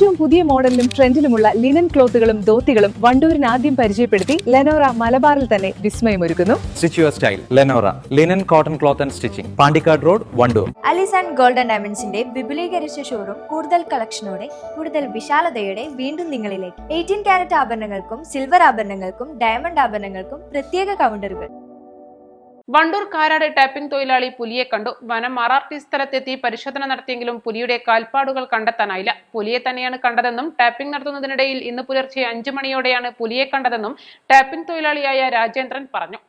ഏറ്റവും പുതിയ മോഡലിലും ട്രെൻഡിലുമുള്ള ലിനൻ ക്ലോത്തുകളും ധോത്തികളും വണ്ടൂരിന് ആദ്യം പരിചയപ്പെടുത്തി ലെനോറ മലബാറിൽ തന്നെ വിസ്മയമൊരുക്കുന്നു. Stitch your style. Lenora. Linen, cotton cloth and stitching. Pandikad Road, Vandoor. Alis and golden ഡയമണ്ട്സിന്റെ വിപുലീകരിച്ച ഷോറൂം കൂടുതൽ കളക്ഷനോടെ കൂടുതൽ വിശാലതയോടെ വീണ്ടും നിങ്ങളിലേക്ക്. 18 കാരറ്റ് ആഭരണങ്ങൾക്കും സിൽവർ ആഭരണങ്ങൾക്കും ഡയമണ്ട് ആഭരണങ്ങൾക്കും പ്രത്യേക കൗണ്ടറുകൾ. വണ്ടൂർ കാരാട് ടാപ്പിംഗ് തൊഴിലാളി പുലിയെ കണ്ടു. വനം RRT സ്ഥലത്തെത്തി പരിശോധന നടത്തിയെങ്കിലും പുലിയുടെ കാൽപ്പാടുകൾ കണ്ടെത്താനായില്ല. പുലിയെ തന്നെയാണ് കണ്ടതെന്നും ടാപ്പിംഗ് നടത്തുന്നതിനിടയിൽ ഇന്ന് പുലർച്ചെ 5 മണിയോടെയാണ് പുലിയെ കണ്ടതെന്നും ടാപ്പിംഗ് തൊഴിലാളിയായ രാജേന്ദ്രൻ പറഞ്ഞു.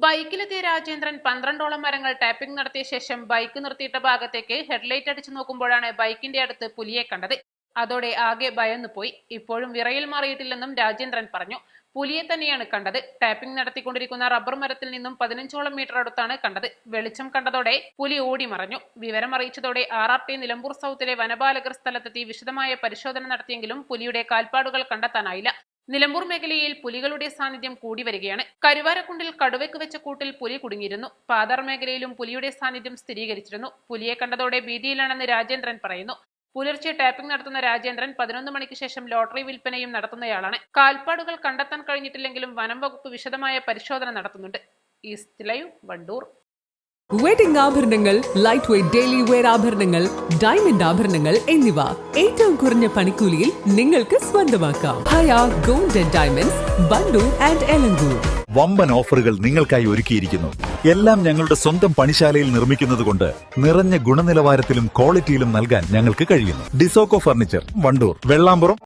ബൈക്കിലെത്തിയ രാജേന്ദ്രൻ 12ഓളം മരങ്ങൾ ടാപ്പിംഗ് നടത്തിയ ശേഷം ബൈക്ക് നിർത്തിയിട്ട ഭാഗത്തേക്ക് ഹെഡ്ലൈറ്റ് അടിച്ചു നോക്കുമ്പോഴാണ് ബൈക്കിന്റെ അടുത്ത് പുലിയെ കണ്ടത്. അതോടെ ആകെ ഭയന്നു പോയി. ഇപ്പോഴും വിറയിൽ മാറിയിട്ടില്ലെന്നും രാജേന്ദ്രൻ പറഞ്ഞു. പുലിയെ തന്നെയാണ് കണ്ടത്. ടാപ്പിംഗ് നടത്തിക്കൊണ്ടിരിക്കുന്ന റബ്ബർ മരത്തിൽ നിന്നും 15ഓളം മീറ്റർ അടുത്താണ് കണ്ടത്. വെളിച്ചം കണ്ടതോടെ പുലി ഓടി മറഞ്ഞു. വിവരം അറിയിച്ചതോടെ RRT നിലമ്പൂർ സൗത്തിലെ വനപാലകർ സ്ഥലത്തെത്തി വിശദമായ പരിശോധന നടത്തിയെങ്കിലും പുലിയുടെ കാൽപ്പാടുകൾ കണ്ടെത്താനായില്ല. നിലമ്പൂർ മേഖലയിൽ പുലികളുടെ സാന്നിധ്യം കൂടി വരികയാണ്. കരുവാരക്കുണ്ടിൽ കടുവയ്ക്ക് വെച്ച കൂട്ടിൽ പുലി കുടുങ്ങിയിരുന്നു. പാതാർ മേഖലയിലും പുലിയുടെ സാന്നിധ്യം സ്ഥിരീകരിച്ചിരുന്നു. പുലിയെ കണ്ടതോടെ ഭീതിയിലാണെന്ന് രാജേന്ദ്രൻ പറയുന്നു. പുലർച്ചെ ടാപ്പിംഗ് നടത്തുന്ന രാജേന്ദ്രൻ 11 മണിക്ക് ശേഷം ലോട്ടറി വിൽപ്പനയും നടത്തുന്നയാളാണ്. കാൽപ്പാടുകൾ കണ്ടെത്താൻ കഴിഞ്ഞിട്ടില്ലെങ്കിലും വനം വകുപ്പ് വിശദമായ പരിശോധന നടത്തുന്നുണ്ട്. East live, Vandoor. വെഡിംഗ് ആഭരണങ്ങൾ, ലൈറ്റ് വെയ്റ്റ് ഡെയിലി വെയർ ആഭരണങ്ങൾ, ഡയമണ്ട് ആഭരണങ്ങൾ എന്നിവ ഏറ്റവും കുറഞ്ഞ പണിക്കൂലിയിൽ നിങ്ങൾക്ക് സ്വന്തമാക്കാം. Haya gold and diamonds, Vandoor and Elankur. വമ്പൻ ഓഫറുകൾ നിങ്ങൾക്കായി ഒരുക്കിയിരിക്കുന്നു. എല്ലാം ഞങ്ങളുടെ സ്വന്തം പണിശാലയിൽ നിർമ്മിക്കുന്നത് കൊണ്ട് നിറഞ്ഞ ഗുണനിലവാരത്തിലും ക്വാളിറ്റിയിലും നൽകാൻ ഞങ്ങൾക്ക് കഴിയുന്നു. ഡിസോക്കോ ഫർണിച്ചർ, വണ്ടൂർ, വെള്ളാമ്പുറം.